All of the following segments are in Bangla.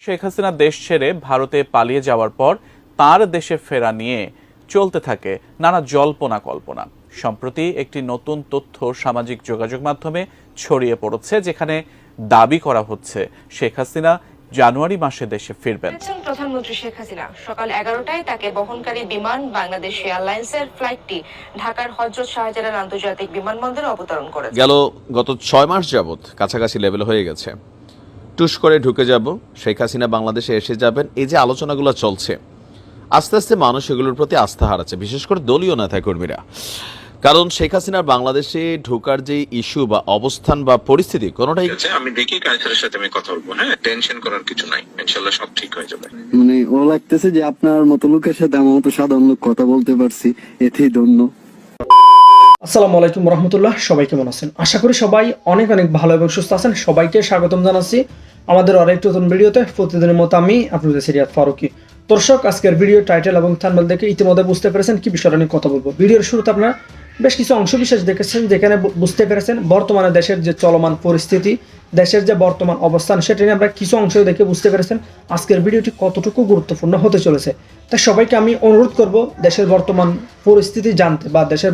শেখ হাসিনা দেশ ছেড়ে ভারতে পালিয়ে যাওয়ার পর তার দেশে ফেরা নিয়ে চলতে থাকে নানা জল্পনা কল্পনা। সম্প্রতি একটি নতুন তথ্য সামাজিক যোগাযোগ মাধ্যমে ছড়িয়ে পড়েছে, যেখানে দাবি করা হচ্ছে শেখ হাসিনা জানুয়ারি মাসে দেশে ফিরবেন। প্রধানমন্ত্রী শেখ হাসিনা সকাল 11টায় তাকে বহনকারী বিমান বাংলাদেশ এয়ারলাইন্সের ফ্লাইটটি ঢাকার হযরত শাহজালাল আন্তর্জাতিক বিমানবন্দরে অবতরণ করেছে। গত 6 মাস যাবৎ কাছাকাছি লেভেল হয়ে গেছে। টুস করে ঢুকে যাব, শেখ হাসিনা বাংলাদেশে এসে যাবেন, এই যে আলোচনাগুলো চলছে, আস্তে আস্তে মানুষ এগুলোর প্রতি আস্থা হারাচ্ছে, বিশেষ করে দলীয় নেতাকর্মীরা। কারণ শেখ হাসিনার বাংলাদেশে ঢোকার যে ইস্যু বা অবস্থান বা পরিস্থিতি কোনোটাই আমি দেখি কায়সারের সাথে আমি কথা বলবো। হ্যাঁ, টেনশন করার কিছু নাই, ইনশাআল্লাহ সব ঠিক হয়ে যাবে। মানে ও লাগতেছে যে আপনার মতো লোকের সাথে আমার মতো সাধারণ লোক কথা বলতে পারছি, এতেই ধন্য। আসসালামু আলাইকুম রহমতুল্লাহ। সবাই কেমন আছেন? আশা করি সবাই অনেক অনেক ভালো এবং সুস্থ আছেন। সবাইকে স্বাগতম জানাচ্ছি আমাদের আরেকটি নতুন ভিডিওতে। প্রতিদিনের মতো আমি আপনাদের সিরিয়াত ফারুকি। দর্শক, আজকের ভিডিও টাইটেল এবং থাম্বনেল দেখে ইতিমধ্যে বুঝতে পেরেছেন কি বিষয়টা নিয়ে কথা বলবো। ভিডিওর শুরুতে আপনারা বেশ কিছু অংশ বিশেষ দেখেছেন, যেখানে বুঝতে পেরেছেন বর্তমানে দেশের যে চলমান পরিস্থিতি, দেশের যে বর্তমান অবস্থান, সেটা নিয়ে আমরা কিছু অংশ দেখে বুঝতে পেরেছেন আজকের ভিডিওটি কতটুকু গুরুত্বপূর্ণ হতে চলেছে। তাই সবাইকে আমি অনুরোধ করব দেশের বর্তমান পরিস্থিতি জানতে বা দেশের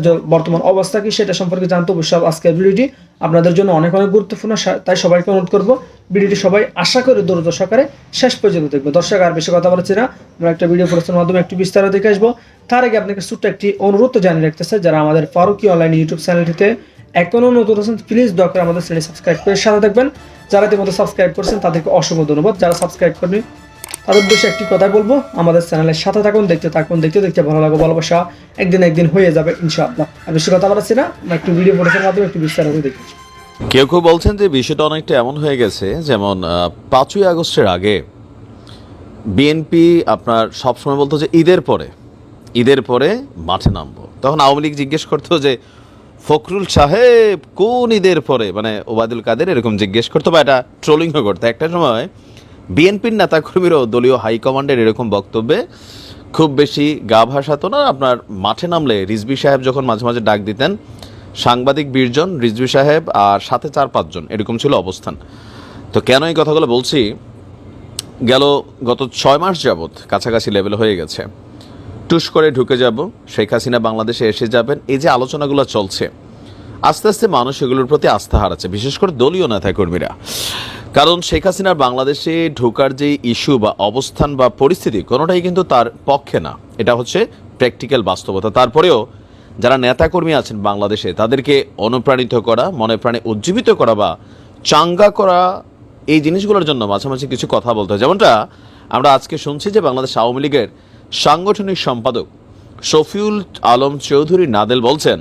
যে বর্তমান অবস্থা কি সেটা সম্পর্কে জানতে অবশ্যই আজকের ভিডিওটি আপনাদের জন্য অনেক অনেক গুরুত্বপূর্ণ। তাই সবাইকে অনুরোধ করব ভিডিওটি সবাই আশা করে ধৈর্য সহকারে শেষ পর্যন্ত দেখবো। দর্শক, আর বেশি কথা বলছি না, আমরা একটা ভিডিও প্রস্তুতির মাধ্যমে একটু বিস্তারিত দেখে আসবো। তার আগে আপনাকে ছোট্ট একটি অনুরোধ জানিয়ে রাখতেছে, যারা আমাদের ফারুকি অনলাইন ইউটিউব চ্যানেলটিতে এখনো নতুন আছেন, প্লিজ দয়া করে আমাদের চ্যানেল সাবস্ক্রাইব করে সাথে থাকবেন। যারা ইতিমধ্যে সাবস্ক্রাইব করছেন তাদেরকে অসংখ্য ধন্যবাদ। যারা সাবস্ক্রাইব করেনি তাদের উদ্দেশ্যে একটি কথা বলবো, আমাদের চ্যানেলের সাথে থাকুন, দেখতে থাকুন, দেখতে ভালো লাগবে, ভালোবাসা একদিন হয়ে যাবে ইনশাআল্লাহ। আর বেশি কথা বলছি না, আমরা একটু ভিডিও প্রস্তুতির মাধ্যমে একটু বিস্তারিত দেখেছি। কেউ বলছেন যে বিষয়টা অনেকটা এমন হয়ে গেছে, যেমন 5ই আগস্টের আগে বিএনপি আপনার সবসময় বলতো যে ঈদের পরে মাঠে নামবো। তখন আওয়ামী লীগ জিজ্ঞেস করতো যে ফখরুল সাহেব কোন ঈদের পরে, মানে ওবায়দুল কাদের এরকম জিজ্ঞেস করতো, বা এটা ট্রোলিংও করতো। একটা সময় বিএনপির নেতাকর্মীরাও দলীয় হাইকমান্ডের এরকম বক্তব্যে খুব বেশি গা ভাসাতো না। আপনার মাঠে নামলে রিজভী সাহেব যখন মাঝে মাঝে ডাক দিতেন, সাংবাদিক 20 জন, রিজভী সাহেব আর সাথে 4-5 জন, এরকম ছিল অবস্থান। তো কেন এই কথাগুলো বলছি, গত 6 মাস যাবৎ কাছাকাছি লেভেল হয়ে গেছে। টুস করে ঢুকে যাব, শেখ হাসিনা বাংলাদেশে এসে যাবেন, এই যে আলোচনাগুলো চলছে, আস্তে আস্তে মানুষ এগুলোর প্রতি আস্থা হারাচ্ছে, বিশেষ করে দলীয় নেতাকর্মীরা। কারণ শেখ হাসিনার বাংলাদেশে ঢোকার যে ইস্যু বা অবস্থান বা পরিস্থিতি কোনোটাই কিন্তু তার পক্ষে না, এটা হচ্ছে প্র্যাকটিক্যাল বাস্তবতা। তারপরেও যারা নেতাকর্মী আছেন বাংলাদেশে, তাদেরকে অনুপ্রাণিত করা, মনে প্রাণে উজ্জীবিত করা বা চাঙ্গা করা, এই জিনিসগুলোর জন্য মাঝামাঝি কিছু কথা বলতে হয়। যেমনটা আমরা আজকে শুনছি যে বাংলাদেশ আওয়ামী লীগের সাংগঠনিক সম্পাদক শফিউল আলম চৌধুরী নাদেল বলছেন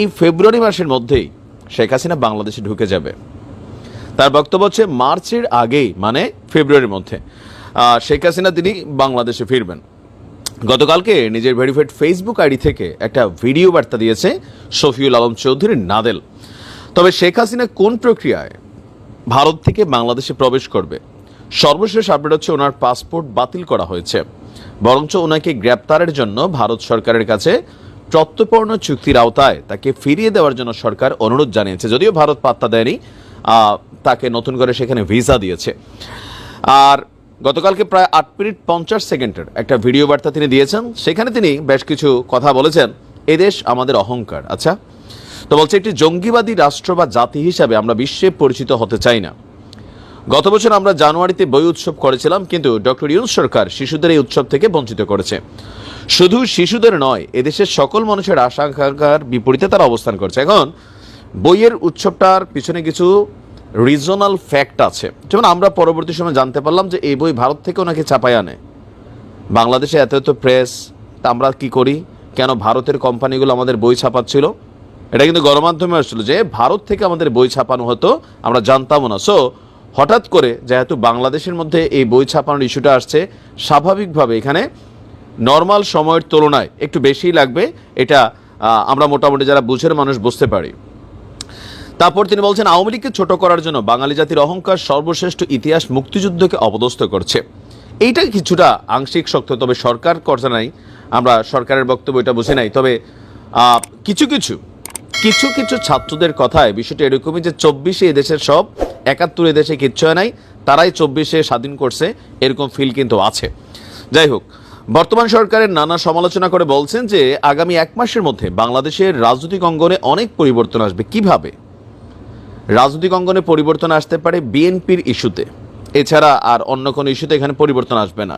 এই ফেব্রুয়ারি মাসের মধ্যেই শেখ হাসিনা বাংলাদেশে ঢুকে যাবে। তার বক্তব্য হচ্ছে মার্চের আগেই, মানে ফেব্রুয়ারির মধ্যে শেখ হাসিনা তিনি বাংলাদেশে ফিরবেন। গতকালকে নিজের ভেরিফাইড ফেসবুক আইডি থেকে একটা ভিডিও বার্তা দিয়েছে শফিউল আলম চৌধুরী নাদেল। তবে শেখ হাসিনা কোন প্রক্রিয়ায় ভারত থেকে বাংলাদেশে প্রবেশ করবে, সর্বশেষ আপডেট হচ্ছে ওনার পাসপোর্ট বাতিল করা হয়েছে, বরঞ্চ ওনাকে গ্রেপ্তারের জন্য ভারত সরকারের কাছে প্রত্যর্পণ চুক্তির আওতায় তাকে ফিরিয়ে দেওয়ার জন্য সরকার অনুরোধ জানিয়েছে। যদিও ভারত পাত্তা দেয়নি, তাকে নতুন করে সেখানে ভিসা দিয়েছে। আর গতকালকে প্রায় 8 মিনিট 50 সেকেন্ডের একটা ভিডিও বার্তা তিনি দিয়েছেন, সেখানে তিনি বেশ কিছু কথা বলেছেন। এদেশ আমাদের অহংকার। আচ্ছা, তো বলছে একটি জঙ্গিবাদী রাষ্ট্র বা জাতি হিসাবে আমরা বিশ্বে পরিচিত হতে চাই না। গত বছর আমরা জানুয়ারিতে বই উৎসব করেছিলাম, কিন্তু ডক্টর ইউনূস সরকার শিশুদের এই উৎসব থেকে বঞ্চিত করেছে। শুধু শিশুদের নয়, এদেশের সকল মানুষের আশা আকাঙ্ক্ষার বিপরীতে তারা অবস্থান করছে। এখন বইয়ের উৎসবটার পিছনে কিছু রিজনাল ফ্যাক্ট আছে। যেমন আমরা পরবর্তী সময় জানতে পারলাম যে এই বই ভারত থেকে ওনাকে চাপায় আনে। বাংলাদেশে এত প্রেস, তা আমরা কি করি, কেন ভারতের কোম্পানিগুলো আমাদের বই ছাপাচ্ছিল, এটা কিন্তু গণমাধ্যমে আসছিল যে ভারত থেকে আমাদের বই ছাপানো হতো, আমরা জানতামও না। সো হঠাৎ করে যেহেতু বাংলাদেশের মধ্যে এই বই ছাপানোর ইস্যুটা আসছে, স্বাভাবিকভাবে এখানে নর্মাল সময়ের তুলনায় একটু বেশিই লাগবে, এটা আমরা মোটামুটি যারা বুঝের মানুষ বুঝতে পারি। তারপর তিনি বলছেন আওয়ামী লীগকে ছোট করার জন্য বাঙালি জাতির অহংকার সর্বশ্রেষ্ঠ ইতিহাস মুক্তিযুদ্ধকে অপদস্থ করছে। এইটা কিছুটা আংশিক সত্য, তবে সরকার করছে নাই, আমরা সরকারের বক্তব্য এটা বুঝি নাই। তবে কিছু ছাত্রদের কথায় বিষয়টা এরকমই যে 24-এ এদেশের সব, 71 এদেশে কিচ্ছু হয় নাই, তারাই 24-এ স্বাধীন করছে, এরকম ফিল কিন্তু আছে। যাই হোক, বর্তমান সরকারের নানা সমালোচনা করে বলছেন যে আগামী 1 মাসের মধ্যে বাংলাদেশের রাজনৈতিক অঙ্গনে অনেক পরিবর্তন আসবে। কিভাবে রাজনৈতিক অঙ্গনে পরিবর্তন আসতে পারে? বিএনপির ইস্যুতে, এছাড়া আর অন্য কোনো ইস্যুতে এখানে পরিবর্তন আসবে না।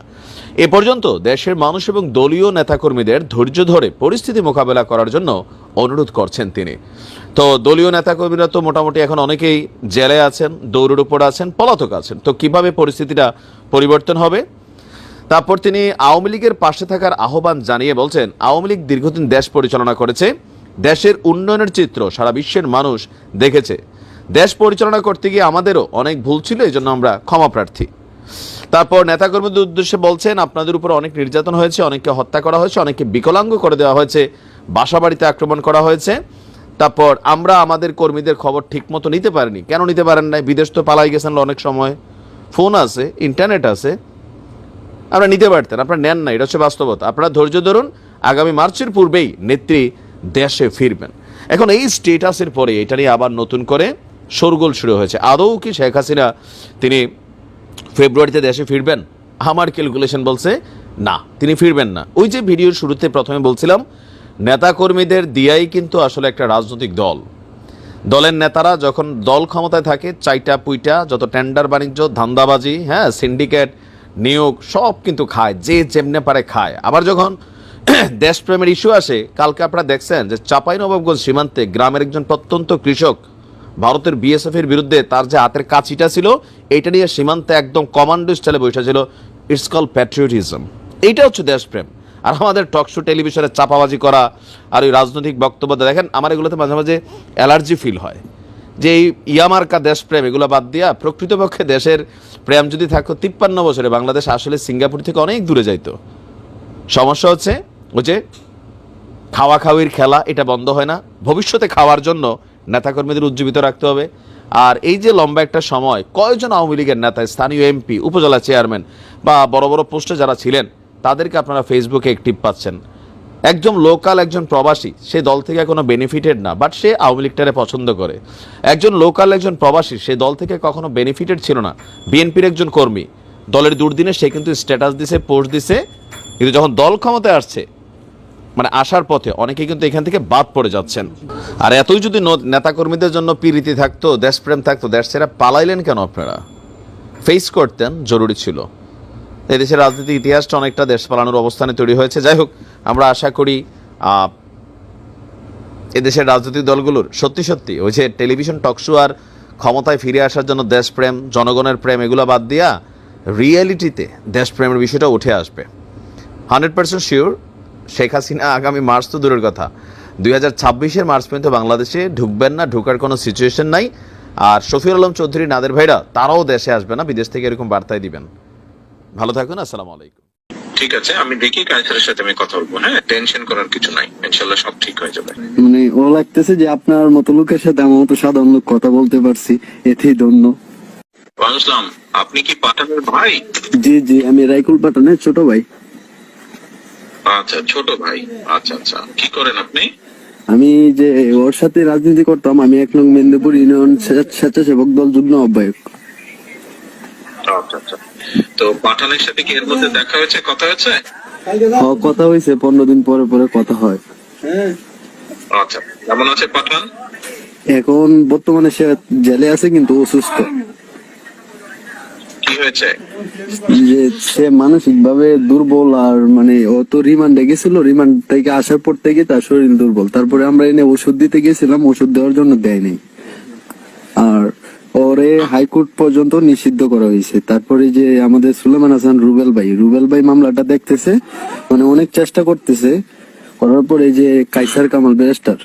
এ পর্যন্ত দেশের মানুষ এবং দলীয় নেতাকর্মীদের ধৈর্য ধরে পরিস্থিতি মোকাবেলা করার জন্য অনুরোধ করছেন তিনি। তো দলীয় নেতাকর্মীরা তো মোটামুটি এখন অনেকেই জেলে আছেন, দৌড়ের উপর আছেন, পলাতক আছেন। তো কিভাবে পরিস্থিতিটা পরিবর্তন হবে? তারপর তিনি আওয়ামী লীগের পাশে থাকার আহ্বান জানিয়ে বলছেন, আওয়ামী লীগ দীর্ঘদিন দেশ পরিচালনা করেছে, দেশের উন্নয়নের চিত্র সারা বিশ্বের মানুষ দেখেছে। দেশ পরিচালনা করতে গিয়ে আমাদেরও অনেক ভুল ছিল, এই জন্য আমরা ক্ষমা প্রার্থী। তারপর নেতাকর্মীদের উদ্দেশ্যে বলছেন, আপনাদের উপর অনেক নির্যাতন হয়েছে, অনেককে হত্যা করা হয়েছে, অনেককে বিকলাঙ্গ করে দেওয়া হয়েছে, বাসাবাড়িতে আক্রমণ করা হয়েছে। তারপর আমরা আমাদের কর্মীদের খবর ঠিক মতো নিতে পারিনি। কেন নিতে পারেন নাই? বিদেশ তো পালাই গেছেন অনেক সময়, ফোন আছে, ইন্টারনেট আছে, আমরা নিতে পারতেন, আপনারা নেন না। এটা হচ্ছে বাস্তবতা। আপনারা ধৈর্য ধরুন, আগামী মার্চের পূর্বেই নেত্রী দেশে ফিরবেন। এখন এই স্টেটাসের পরে এটা নিয়ে আবার নতুন করে শোরগোল শুরু হয়েছে। আদৌ কি শেখ হাসিনা তিনি ফেব্রুয়ারিতে দেশে ফিরবেন? আমার ক্যালকুলেশন বলছে না, তিনি ফিরবেন না। ওই যে ভিডিওর শুরুতে প্রথমে বলছিলাম, নেতাকর্মীদের দিয়াই কিন্তু আসলে একটা রাজনৈতিক দল, দলের নেতারা যখন দল ক্ষমতায় থাকে, চাইটা পুইটা যত টেন্ডার বাণিজ্য, ধান্দাবাজি, হ্যাঁ, সিন্ডিকেট, নিয়োগ সব কিন্তু খায়, যে যেমনে পারে খায়। আবার যখন দেশপ্রেমের ইস্যু আসে, কালকে আপনারা দেখছেন যে চাঁপাইনবাবগঞ্জ সীমান্তে গ্রামের একজন প্রত্যন্ত কৃষক ভারতের বিএসএফ এর বিরুদ্ধে তার যে হাতের কাছিটা ছিল, এইটা নিয়ে সীমান্তে একদম কমান্ডো স্টাইলে বসেছিল। It's call patriotism. এইটা হচ্ছে দেশপ্রেম। আর আমাদের টকশো টেলিভিশনে চাপাবাজি করা আর ওই রাজনৈতিক বক্তব্য দেখেন, আমার এগুলোতে মাঝে মাঝে অ্যালার্জি ফিল হয় যে এই ইয়ামার্কা দেশপ্রেম এগুলো বাদ দিয়া প্রকৃতপক্ষে দেশের প্রেম যদি থাকতো 53 বছরে বাংলাদেশ আসলে সিঙ্গাপুর থেকে অনেক দূরে যাইতো। সমস্যা হচ্ছে ওই যে খাওয়া খাওয়ির খেলা, এটা বন্ধ হয় না। ভবিষ্যতে খাওয়ার জন্য নেতাকর্মীদের উজ্জীবিত রাখতে হবে। আর এই যে লম্বা একটা সময় কয়েকজন আওয়ামী লীগের নেতা, স্থানীয় এমপি, উপজেলা চেয়ারম্যান বা বড় বড় পোস্টে যারা ছিলেন, তাদেরকে আপনারা ফেসবুকে অ্যাক্টিভ পাচ্ছেন। একজন লোকাল, একজন প্রবাসী, সে দল থেকে কোনো বেনিফিটেড না, বাট সে আওয়ামী লীগটারে পছন্দ করে। একজন লোকাল, একজন প্রবাসী, সে দল থেকে কখনো বেনিফিটেড ছিল না, বিএনপির একজন কর্মী, দলের দুর্দিনে সে কিন্তু স্ট্যাটাস দিছে, পোস্ট দিছে। কিন্তু যখন দল ক্ষমতায় আসছে, মানে আসার পথে অনেকে কিন্তু এখান থেকে বাদ পড়ে যাচ্ছেন। আর এতই যদি নেতাকর্মীদের জন্য প্রীতি থাকতো, দেশপ্রেম থাকতো, দেশ ছেড়ে পালাইলেন কেন আপনারা? ফেস করতেন, জরুরি ছিল। এদেশের রাজনীতিক ইতিহাসটা অনেকটা দেশ পালানোর অবস্থানে তৈরি হয়েছে। যাই হোক, আমরা আশা করি এদেশের রাজনৈতিক দলগুলোর সত্যি সত্যি ওই যে টেলিভিশন টকশো আর ক্ষমতায় ফিরে আসার জন্য দেশপ্রেম, জনগণের প্রেম এগুলো বাদ দিয়া রিয়েলিটিতে দেশপ্রেমের বিষয়টা উঠে আসবে। 100% শিওর শেখ হাসিনা আগামী মার্চ তো দূরের কথা, 2026-এর মার্চ পর্যন্ত বাংলাদেশে ঢুকবেন না, ঢুকার কোনো সিচুয়েশন নাই। আর শফিউল আলম চৌধুরী, নাদের ভাইরা, তারাও দেশে আসবে না, বিদেশ থেকে এরকম বার্তায় দিবেন। ভালো থাকুন, আসসালামু আলাইকুম। ঠিক আছে, আমি দেখি কায়সারের সাথে আমি কথা বলবো। হ্যাঁ, টেনশন করার কিছু নাই, ইনশাল্লাহ সব ঠিক হয়ে যাবে। মানে ও লাগতেছে যে আপনার মতো লোকের সাথে আমার মতো সাধারণ লোক কথা বলতে পারছি, এতেই ধন্য। আসলাম, আপনি কি পাঠানের ভাই? জি জি, আমি রাইকুল পাঠানের ছোট ভাই। আচ্ছা, ছোট ভাই। আচ্ছা আচ্ছা, কি করেন আপনি? আমি যে ওর সাথে রাজনীতি করতাম, আমি 1 নং মেদিনীপুর ইউনিয়ন স্বেচ্ছাসেবক দল যুগ্ম আহ্বায়ক। আচ্ছা আচ্ছা, তো পাঠানের সাথে কি এর মধ্যে দেখা হয়েছে, কথা হয়েছে? কথা হয়েছে, 15 দিন পরে পরে কথা হয়। আচ্ছা, কেমন আছে পাঠান? এখন বর্তমানে সে জেলে আছে, কিন্তু অসুস্থ। কি হয়েছে? যে সে মানসিক ভাবে দুর্বল, আর মানে ও তো রিমান্ডে গেছিল, রিমান্ড থেকে আসার পর থেকে তার শরীর দুর্বল। তারপরে আমরা এনে ওষুধ দিতে গেছিলাম, ওষুধ দেওয়ার জন্য দেয়নি, আর ওরে হাইকোর্ট পর্যন্ত নিষিদ্ধ করা হয়েছে। তারপরে যে আমাদের সুলেমান হাসান রুবেল ভাই মামলাটা দেখতেছে, মানে অনেক চেষ্টা করতেছে, করার পরে যে কাইসার কামাল ব্যারিস্টার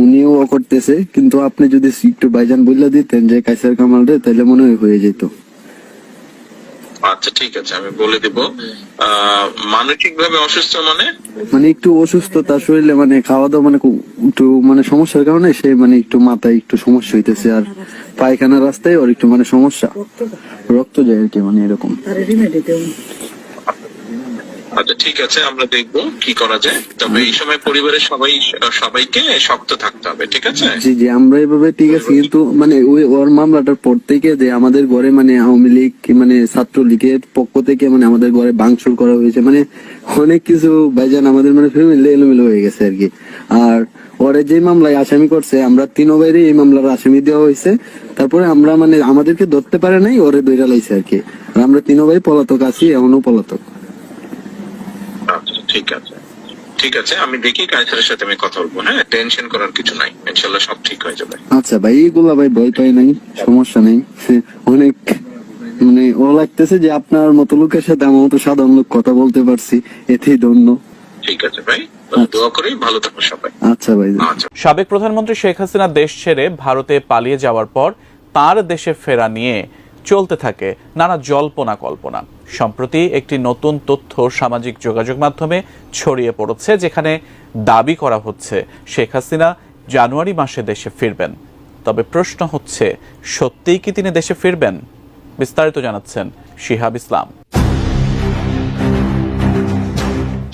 উনিও করতেছে। কিন্তু আপনি যদি একটু ভাইজান বললে দিতেন যে কাইসার কামাল রে, তাহলে মনে হয় হয়ে যেত। আচ্ছা ঠিক আছে, আমি বলে দিব। মানসিক ভাবে অসুস্থ মানে একটু অসুস্থ, তার শরীরে মানে খাওয়া দাওয়া মানে একটু মানে সমস্যার কারণে সে মানে একটু মাথায় একটু সমস্যা হইতেছে, আর পায়খানা রাস্তায় ওর একটু মানে সমস্যা, রক্ত যায় আর কি, মানে এরকম। আচ্ছা ঠিক আছে, আমরা দেখবো কি করা যায়। তবে এই সময় পরিবারের সবাইকে শক্ত থাকতে হবে, ঠিক আছে? জি জি, আমরা এভাবে ঠিক আছে, কিন্তু মানে ওর মামলাটার পর থেকে যে আমাদের ঘরে মানে আওয়ামী লীগ মানে ছাত্রলীগের পক্ষ থেকে মানে আমাদের ঘরে ভাঙচুর করা হয়েছে, মানে অনেক কিছু ভাইজান আমাদের মানে ফ্যামিলি এলোমেলো হয়ে গেছে আর কি। আর ওরে যে মামলায় আসামি করছে, আমরা তিনো বাইরে এই মামলার আসামি দেওয়া হয়েছে। তারপরে আমরা মানে আমাদেরকে ধরতে পারে নাই, ওরে দইরা লাইছে আর কি। আর আমরা তিনো ভাই পলাতক আছি, এখনো পলাতক। আচ্ছা ঠিক আছে, আমি দেখি কাইসারের সাথে আমি কথা বলবো। হ্যাঁ, টেনশন করার কিছু নাই, ইনশাল্লাহ সব ঠিক হয়ে যাবে। আচ্ছা ভাই, এইগুলা ভাই ভয় পাই নাই, সমস্যা নেই। অনেক মানে ও লাগতেছে যে আপনার মতো লোকের সাথে আমার মতো সাধারণ লোক কথা বলতে পারছি, এতেই ধন্য। ঠিক আছে ভাই, দোয়া করি ভালো থাকো সবাই। আচ্ছা ভাই। আচ্ছা। সাবেক প্রধানমন্ত্রী শেখ হাসিনা দেশ ছেড়ে ভারতে পালিয়ে যাওয়ার পর তার দেশে ফেরা নিয়ে চলতে থাকে নানা জল্পনা কল্পনা। সম্প্রতি একটি নতুন তথ্য সামাজিক যোগাযোগ মাধ্যমে ছড়িয়ে পড়েছে, যেখানে দাবি করা হচ্ছে শেখ হাসিনা জানুয়ারি মাসে দেশে ফিরবেন। তবে প্রশ্ন হচ্ছে, সত্যিই কি তিনি দেশে ফিরবেন? বিস্তারিত জানাচ্ছেন শিহাব ইসলাম।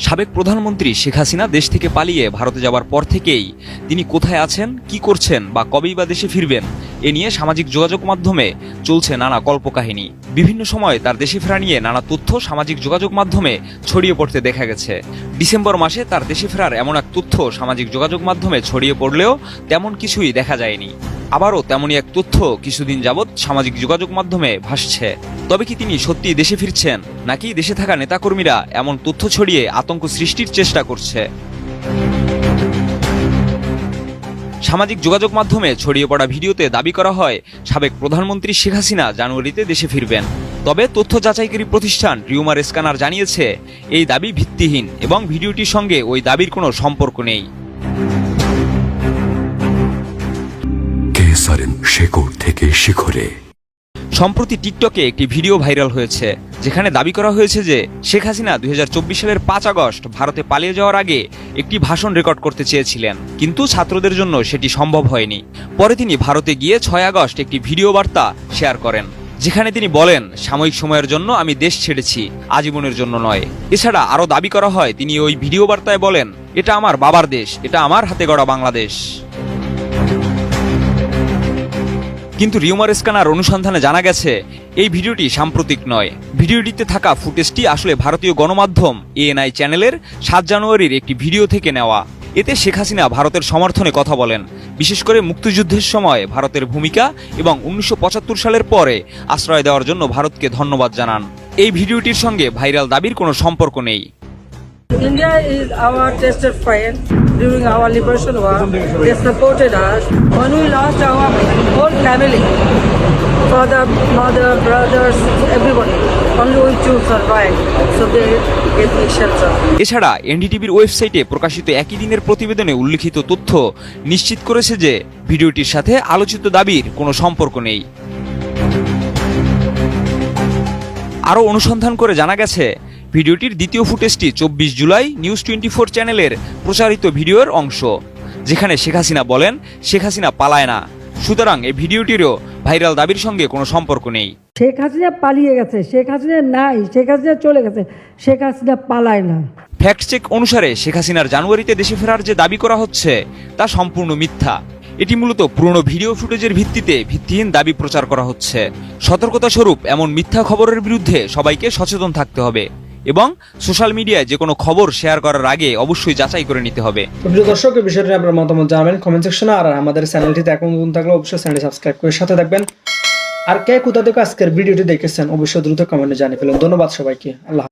সাবেক প্রধানমন্ত্রী শেখ হাসিনা দেশ থেকে পালিয়ে ভারতে যাওয়ার পর থেকেই তিনি কোথায় আছেন, কি করছেন বা কবেই বা দেশে ফিরবেন এ নিয়ে সামাজিক যোগাযোগ মাধ্যমে চলছে নানা কল্পকাহিনী। বিভিন্ন সময় তার দেশে ফেরা নিয়ে নানা তথ্য সামাজিক যোগাযোগ মাধ্যমে ছড়িয়ে পড়তে দেখা গেছে। ডিসেম্বর মাসে তার দেশে ফেরার এমন এক তথ্য সামাজিক যোগাযোগ মাধ্যমে ছড়িয়ে পড়লেও তেমন কিছুই দেখা যায়নি। আবারও তেমনই এক তথ্য কিছুদিন যাবৎ সামাজিক যোগাযোগ মাধ্যমে ভাসছে। তবে কি তিনি সত্যি দেশে ফিরছেন, নাকি দেশে থাকা নেতাকর্মীরা এমন তথ্য ছড়িয়ে আতঙ্ক সৃষ্টির চেষ্টা করছে? সামাজিক যোগাযোগ মাধ্যমে ছড়িয়ে পড়া ভিডিওতে দাবি করা হয় সাবেক প্রধানমন্ত্রী শেখ হাসিনা জানুয়ারিতে দেশে ফিরবেন। তবে তথ্য যাচাইকারী প্রতিষ্ঠান রিউমার স্ক্যানার জানিয়েছে এই দাবি ভিত্তিহীন এবং ভিডিওটির সঙ্গে ওই দাবির কোনো সম্পর্ক নেই। শেকড় থেকে শিখরে। সম্প্রতি টিকটকে একটি ভিডিও ভাইরাল হয়েছে, যেখানে দাবি করা হয়েছে যে শেখ হাসিনা 2024 সালের 5 আগস্ট ভারতে পালিয়ে যাওয়ার আগে একটি ভাষণ রেকর্ড করতে চেয়েছিলেন, কিন্তু ছাত্রদের জন্য সেটি সম্ভব হয়নি। পরে তিনি ভারতে গিয়ে 6 আগস্ট একটি ভিডিও বার্তা শেয়ার করেন, যেখানে তিনি বলেন, সাময়িক সময়ের জন্য আমি দেশ ছেড়েছি, আজীবনের জন্য নয়। এছাড়া আরও দাবি করা হয় তিনি ওই ভিডিও বার্তায় বলেন, এটা আমার বাবার দেশ, এটা আমার হাতে গড়া বাংলাদেশ। কিন্তু রিউমার স্ক্যানার অনুসন্ধানে জানা গেছে এই ভিডিওটি সাম্প্রতিক নয়। ভিডিওটিতে থাকা ফুটেজটি আসলে ভারতীয় গণমাধ্যম ANI চ্যানেলের 7 জানুয়ারির একটি ভিডিও থেকে নেওয়া। এতে শেখ হাসিনা ভারতের সমর্থনে কথা বলেন, বিশেষ করে মুক্তিযুদ্ধের সময় ভারতের ভূমিকা এবং 1975 সালের পরে আশ্রয় দেওয়ার জন্য ভারতকে ধন্যবাদ জানান। এই ভিডিওটির সঙ্গে ভাইরাল দাবির কোনো সম্পর্ক নেই। India is our tested friend during our liberation war. They supported us when we lost our whole family, father, mother, brothers, everybody. Only we to survive, so they gave me shelter. এছাড়া NDTVর ওয়েবসাইটে প্রকাশিত একই দিনের প্রতিবেদনে উল্লিখিত তথ্য নিশ্চিত করেছে যে ভিডিওটির সাথে আলোচিত দাবির কোনো সম্পর্ক নেই। আরও অনুসন্ধান করে জানা গেছে ভিডিওটির দ্বিতীয় ফুটেজটি 24 জুলাই নিউজ 24 চ্যানেলের প্রচারিত ভিডিওর অংশ, যেখানে শেখ হাসিনা বলেন শেখ হাসিনা পালায় না। সুতরাং এই ভিডিওটিরও ভাইরাল দাবির সঙ্গে কোনো সম্পর্ক নেই। শেখ হাসিনা পালিয়ে গেছে, শেখ হাসিনা নাই, শেখ হাসিনা চলে গেছে, শেখ হাসিনা পালায় না। ফ্যাক্ট চেক অনুসারে শেখ হাসিনার জানুয়ারিতে দেশে ফেরার যে দাবি করা হচ্ছে তা সম্পূর্ণ মিথ্যা। এটি মূলত পুরনো ভিডিও ফুটেজের ভিত্তিতে ভিত্তিহীন দাবি প্রচার করা হচ্ছে। সতর্কতা স্বরূপ এমন মিথ্যা খবরের বিরুদ্ধে সবাইকে সচেতন থাকতে হবে এবং সোশ্যাল মিডিয়ায় যে কোনো খবর শেয়ার করার আগে অবশ্যই যাচাই করে নিতে হবে। প্রিয় দর্শক, এই বিষয়টি আপনার মতামত জানাবেন কমেন্ট সেকশনে। আর আমাদের চ্যানেলটিতে এখন নতুন থাকলে অবশ্যই চ্যানেলটি সাবস্ক্রাইব করে সাথে থাকবেন। আর কে কোথা থেকে আজকের ভিডিওটি দেখেছেন অবশ্যই দ্রুত কমেন্টে জানিয়ে ফেলুন। ধন্যবাদ সবাইকে। আল্লাহ।